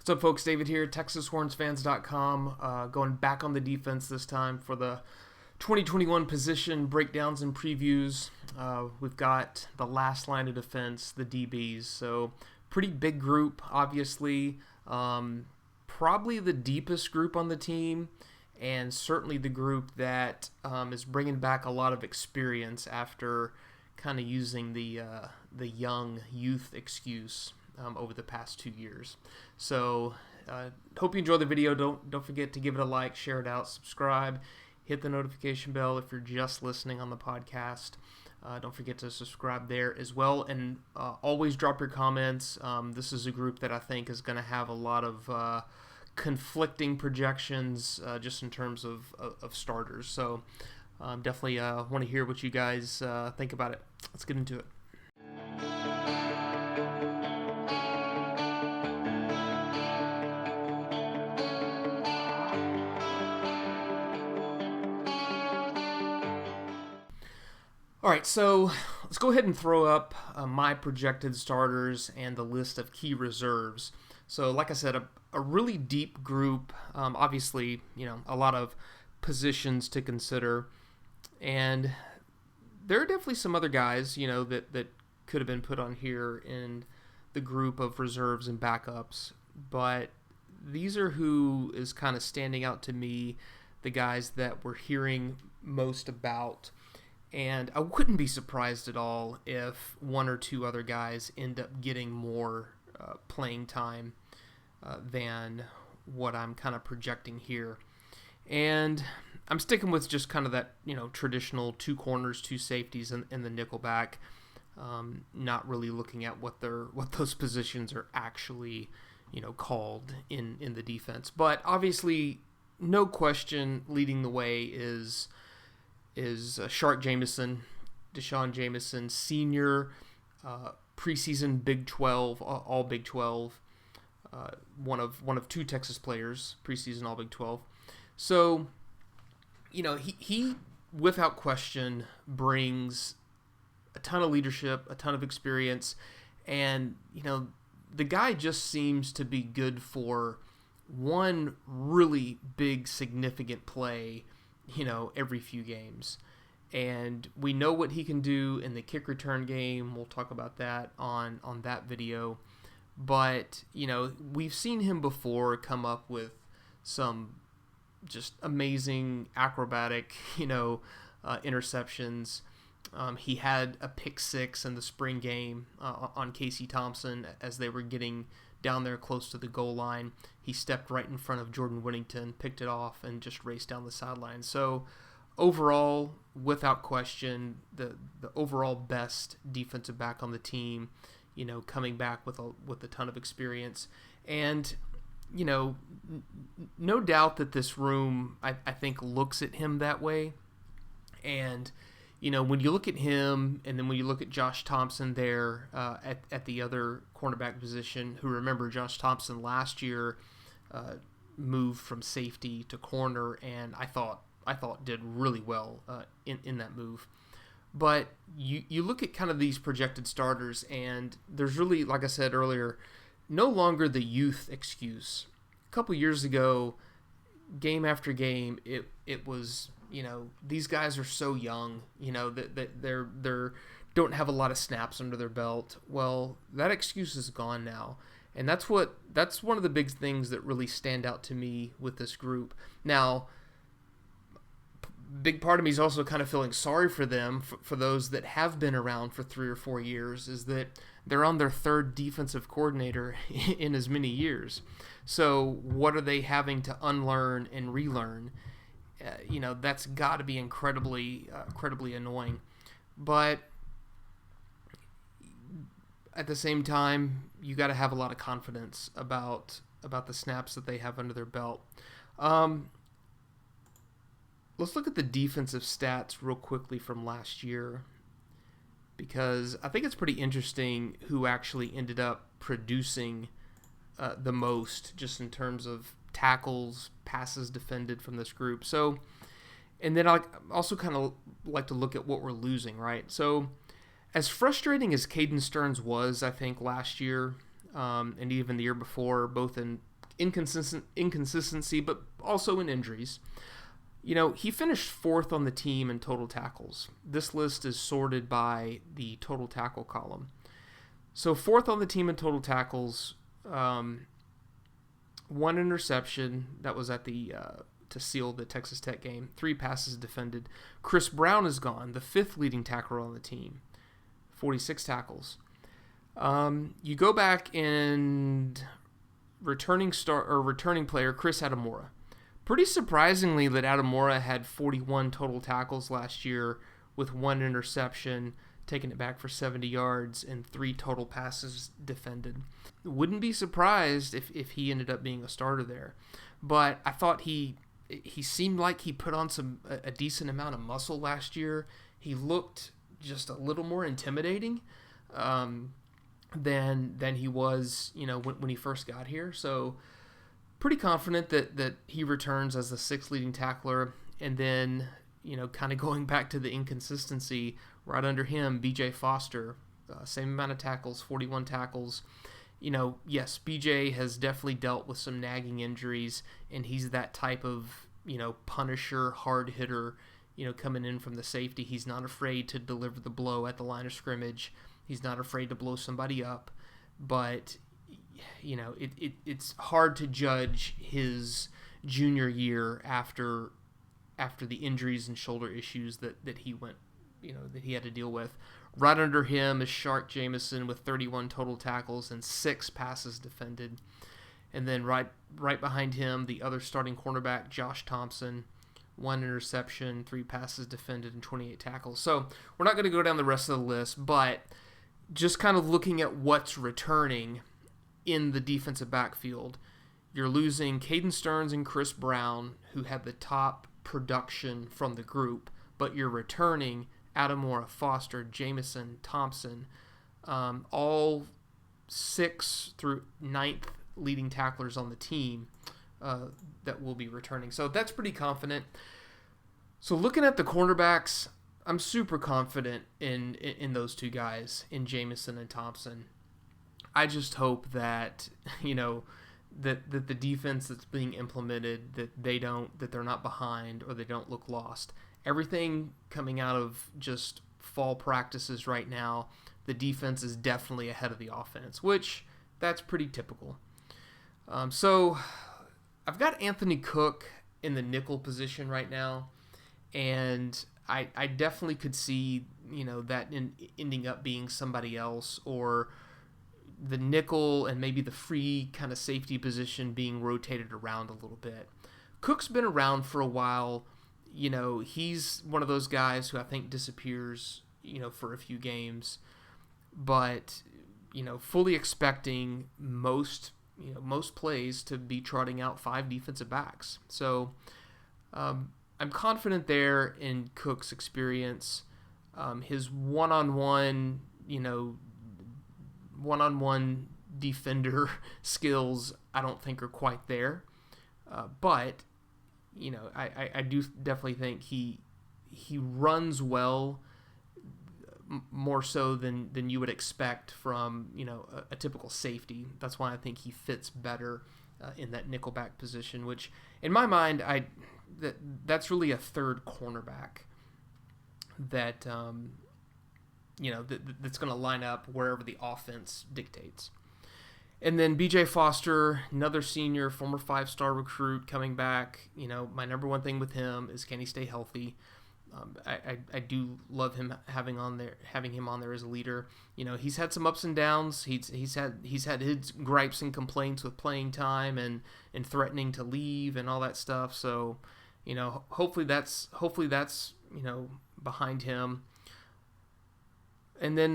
What's up, folks? David here, TexasHornsFans.com. Going back on the defense this time for the 2021 position breakdowns and previews. We've got the last line of defense, the DBs. So pretty big group, obviously. Probably the deepest group on the team, and certainly the group that is bringing back a lot of experience after kind of using the young youth excuse over the past 2 years. So hope you enjoy the video. Don't forget to give it a like, share it out, subscribe, hit the notification bell if you're just listening on the podcast. Don't forget to subscribe there as well, and always drop your comments. This is a group that I think is going to have a lot of conflicting projections just in terms of starters. So definitely want to hear what you guys think about it. Let's get into it. All right, so let's go ahead and throw up my projected starters and the list of key reserves. So like I said, a really deep group, obviously, a lot of positions to consider. And there are definitely some other guys, that could have been put on here in the group of reserves and backups. But these are who is kind of standing out to me, the guys that we're hearing most about. And I wouldn't be surprised at all if one or two other guys end up getting more playing time than what I'm kind of projecting here. And I'm sticking with just kind of that, traditional two corners, two safeties, and the nickelback. Not really looking at what those positions are actually, called in the defense. But obviously, no question, leading the way is Shark Jamison, D'Shawn Jamison, senior, preseason Big 12, all Big 12, one of two Texas players, preseason all Big 12. So, he without question brings a ton of leadership, a ton of experience, and the guy just seems to be good for one really big significant play every few games. And we know what he can do in the kick return game. We'll talk about that on that video. But, we've seen him before come up with some just amazing acrobatic, interceptions. He had a pick six in the spring game on Thompson as they were getting down there close to the goal line. He stepped right in front of Jordan Whittington, picked it off, and just raced down the sideline. So overall, without question, the overall best defensive back on the team, coming back with a ton of experience. And, no doubt that this room, I think, looks at him that way. And, when you look at him, and then when you look at Josh Thompson there at the other cornerback position, who, remember, Josh Thompson last year moved from safety to corner, and I thought did really well in that move. But you look at kind of these projected starters, and there's really, like I said earlier, no longer the youth excuse. A couple years ago, game after game, it was, these guys are so young, that they're don't have a lot of snaps under their belt. Well, that excuse is gone now. And that's one of the big things that really stand out to me with this group. Now, big part of me is also kind of feeling sorry for them, for those that have been around for 3 or 4 years, is that they're on their third defensive coordinator in as many years. So what are they having to unlearn and relearn? That's got to be incredibly annoying. But at the same time, you got to have a lot of confidence about the snaps that they have under their belt. Let's look at the defensive stats real quickly from last year, because I think it's pretty interesting who actually ended up producing the most, just in terms of tackles, passes defended from this group. So, and then I also kind of like to look at what we're losing, right? So, as frustrating as Caden Stearns was, I think, last year, and even the year before, both in inconsistency, but also in injuries. He finished fourth on the team in total tackles. This list is sorted by the total tackle column. So fourth on the team in total tackles, one interception that was at the to seal the Texas Tech game. 3 passes defended. Chris Brown is gone, the 5th leading tackler on the team, 46 tackles. You go back and returning player Chris Atamora. Pretty surprisingly that Atamora had 41 total tackles last year with 1 interception, taking it back for 70 yards and 3 total passes defended. Wouldn't be surprised if he ended up being a starter there. But I thought he seemed like he put on a decent amount of muscle last year. He looked just a little more intimidating than he was, when he first got here. So pretty confident that he returns as the 6th leading tackler. And then, kind of going back to the inconsistency, right under him, B.J. Foster, same amount of tackles, 41 tackles. Yes, B.J. has definitely dealt with some nagging injuries, and he's that type of, punisher, hard hitter, coming in from the safety. He's not afraid to deliver the blow at the line of scrimmage. He's not afraid to blow somebody up. But, it's hard to judge his junior year after the injuries and shoulder issues that he went, that he had to deal with. Right under him is D'Shawn Jamison with 31 total tackles and 6 passes defended. And then right behind him, the other starting cornerback, Josh Thompson, 1 interception, 3 passes defended, and 28 tackles. So we're not going to go down the rest of the list, but just kind of looking at what's returning in the defensive backfield, you're losing Caden Stearns and Chris Brown, who had the top production from the group, but you're returning Atamora, Foster, Jamison, Thompson, all 6th through 9th leading tacklers on the team that will be returning. So that's pretty confident. So looking at the cornerbacks, I'm super confident in those 2 guys, in Jamison and Thompson. I just hope that, that the defense that's being implemented, that they're not behind or they don't look lost. Everything coming out of just fall practices right now, the defense is definitely ahead of the offense, which that's pretty typical. So I've got Anthony Cook in the nickel position right now, and I definitely could see, that ending up being somebody else, or the nickel and maybe the free kind of safety position being rotated around a little bit. Cook's been around for a while. He's one of those guys who I think disappears, for a few games, but, fully expecting most plays to be trotting out 5 defensive backs. So I'm confident there in Cook's experience. His one-on-one defender skills, I don't think are quite there. But I do definitely think he runs well, more so than you would expect from a typical safety. That's why I think he fits better in that nickelback position, which in my mind that's really a 3rd cornerback that that's going to line up wherever the offense dictates. And then B.J. Foster, another senior, former 5-star recruit coming back. My number one thing with him is, can he stay healthy? I do love him having him on there as a leader. He's had some ups and downs. He's had his gripes and complaints with playing time and threatening to leave and all that stuff. So, hopefully that's behind him. And then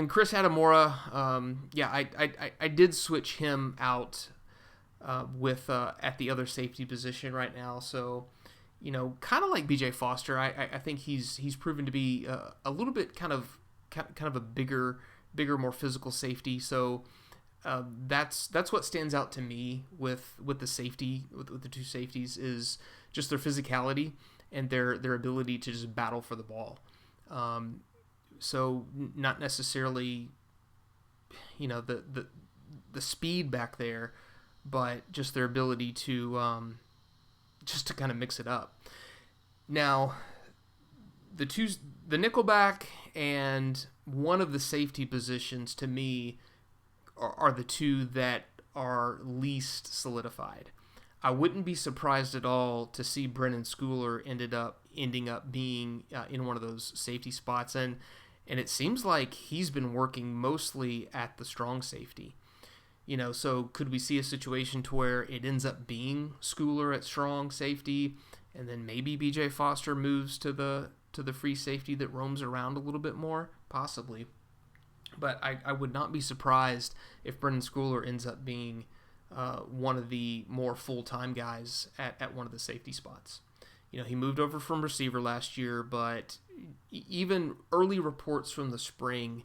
Chris Atamora, I did switch him out with at the other safety position right now. So, kind of like B.J. Foster, I think he's proven to be a little bit kind of a bigger, more physical safety. So that's what stands out to me with the safety, with the 2 safeties, is just their physicality and their ability to just battle for the ball. So not necessarily, the speed back there, but just their ability to just to kind of mix it up. Now, the nickelback and one of the safety positions to me are the two that are least solidified. I wouldn't be surprised at all to see Brennan Schooler ending up being in one of those safety spots, and it seems like he's been working mostly at the strong safety. So could we see a situation to where it ends up being Schooler at strong safety, and then maybe B.J. Foster moves to the free safety that roams around a little bit more? Possibly. But I would not be surprised if Brennan Schooler ends up being one of the more full-time guys at one of the safety spots. He moved over from receiver last year, but even early reports from the spring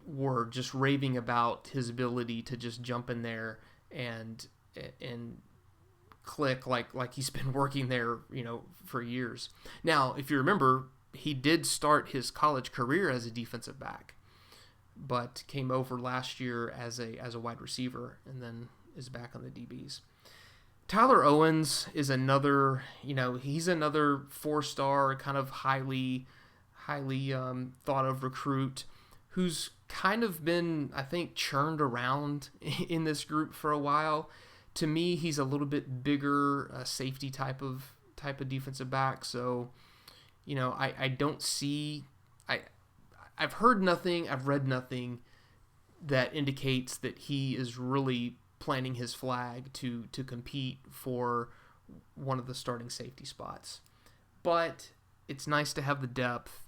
were just raving about his ability to just jump in there and click like he's been working there, for years. Now, if you remember, he did start his college career as a defensive back, but came over last year as a wide receiver and then is back on the DBs. Tyler Owens is another, he's another 4-star kind of highly thought of recruit who's kind of been, I think, churned around in this group for a while. To me, he's a little bit bigger, safety type of defensive back. So, I don't see. I've heard nothing. I've read nothing that indicates that he is really planting his flag to compete for one of the starting safety spots. But it's nice to have the depth.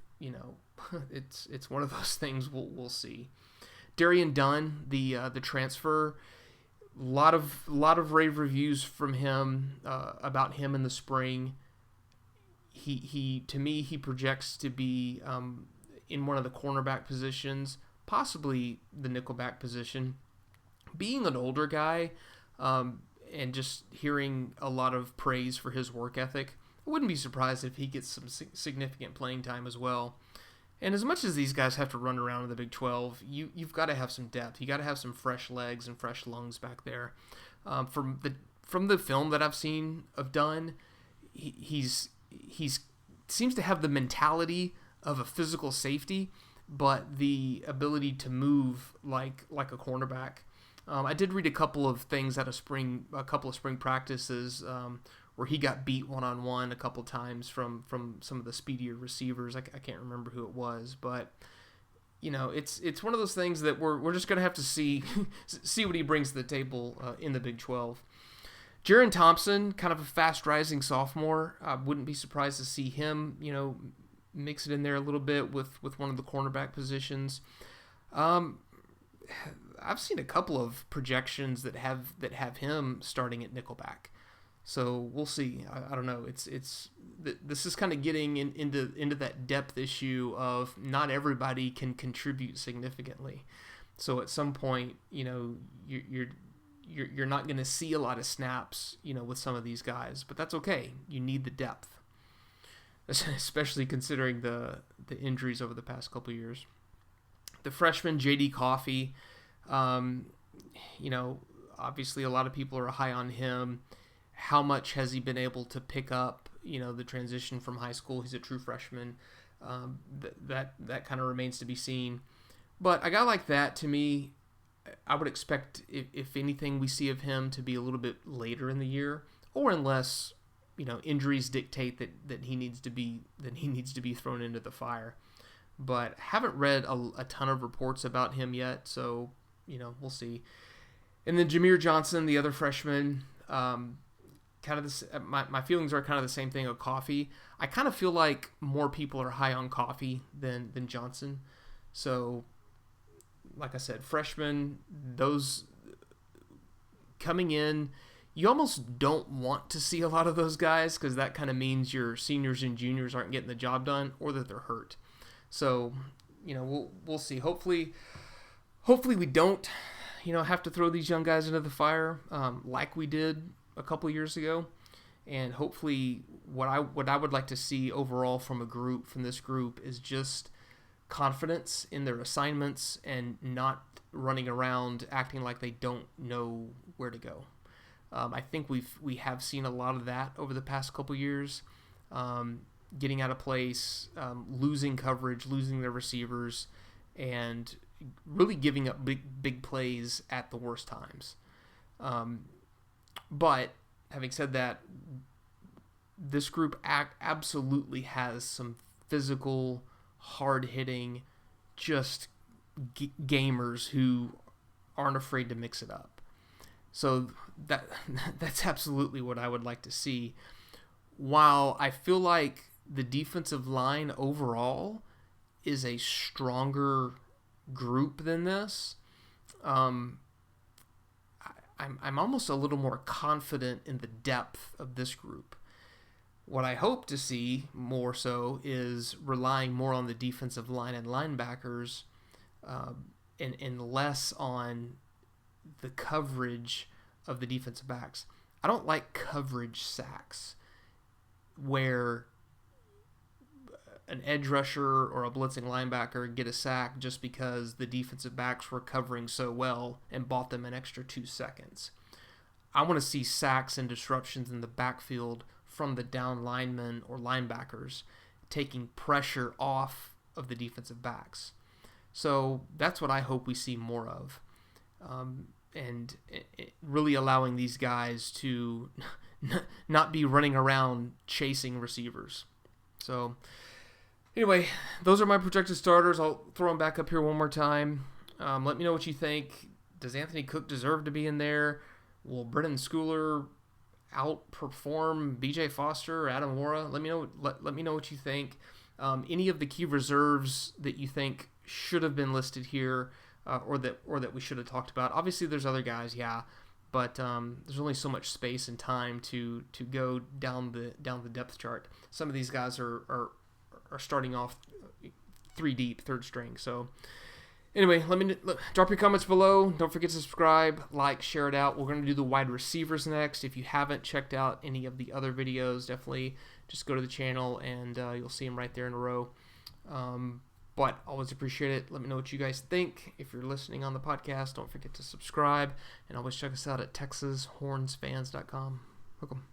It's one of those things we'll see. Darian Dunn, the transfer, a lot of rave reviews from him about him in the spring. He to me, he projects to be in one of the cornerback positions, possibly the nickelback position. Being an older guy, and just hearing a lot of praise for his work ethic, I wouldn't be surprised if he gets some significant playing time as well. And as much as these guys have to run around in the Big 12, you've got to have some depth. You got to have some fresh legs and fresh lungs back there. From the film that I've seen of Dunn, he's seems to have the mentality of a physical safety, but the ability to move like a cornerback. I did read a couple of things out of spring practices where he got beat one-on-one a couple times from some of the speedier receivers. I can't remember who it was, but it's one of those things that we're just gonna have to see what he brings to the table in the Big 12. Jiren Thompson, kind of a fast-rising sophomore. I wouldn't be surprised to see him, mix it in there a little bit with one of the cornerback positions. I've seen a couple of projections that have him starting at nickelback, so we'll see. I don't know. This is kind of getting into that depth issue of not everybody can contribute significantly. So at some point, you're not going to see a lot of snaps, with some of these guys, but that's okay. You need the depth, especially considering the injuries over the past couple years. The freshman J.D. Coffey. Obviously a lot of people are high on him. How much has he been able to pick up, the transition from high school? He's a true freshman. That kind of remains to be seen. But a guy like that, to me, I would expect, if anything, we see of him to be a little bit later in the year, or unless, injuries dictate that he needs to be thrown into the fire. But haven't read a ton of reports about him yet, so we'll see. And then Jamir Johnson, the other freshman, kind of this. My feelings are kind of the same thing of Coffey. I kind of feel like more people are high on Coffey than Johnson. So, like I said, freshmen, those coming in, you almost don't want to see a lot of those guys because that kind of means your seniors and juniors aren't getting the job done or that they're hurt. So, we'll see. Hopefully we don't, have to throw these young guys into the fire like we did a couple years ago. And hopefully what I would like to see overall from this group is just confidence in their assignments and not running around acting like they don't know where to go. I think we have seen a lot of that over the past couple years, getting out of place, losing coverage, losing their receivers, and really giving up big plays at the worst times. But having said that, this group absolutely has some physical, hard-hitting, just gamers who aren't afraid to mix it up. So that's absolutely what I would like to see. While I feel like the defensive line overall is a stronger group than this, I'm almost a little more confident in the depth of this group. What I hope to see more so is relying more on the defensive line and linebackers, and less on the coverage of the defensive backs. I don't like coverage sacks where an edge rusher or a blitzing linebacker get a sack just because the defensive backs were covering so well and bought them an extra 2 seconds. I want to see sacks and disruptions in the backfield from the down linemen or linebackers, taking pressure off of the defensive backs. So that's what I hope we see more of, and really allowing these guys to not be running around chasing receivers. So anyway, those are my projected starters. I'll throw them back up here one more time. Let me know what you think. Does Anthony Cook deserve to be in there? Will Brennan Schooler outperform B.J. Foster or Atamora? Let me know. Let me know what you think. Any of the key reserves that you think should have been listed here, or that we should have talked about. Obviously, there's other guys, yeah, but there's only so much space and time to go down the depth chart. Some of these guys are starting off 3 deep, third string. So anyway, drop your comments below. Don't forget to subscribe, like, share it out. We're going to do the wide receivers next. If you haven't checked out any of the other videos, definitely just go to the channel and you'll see them right there in a row. But always appreciate it. Let me know what you guys think. If you're listening on the podcast, don't forget to subscribe. And always check us out at TexasHornsFans.com. Welcome.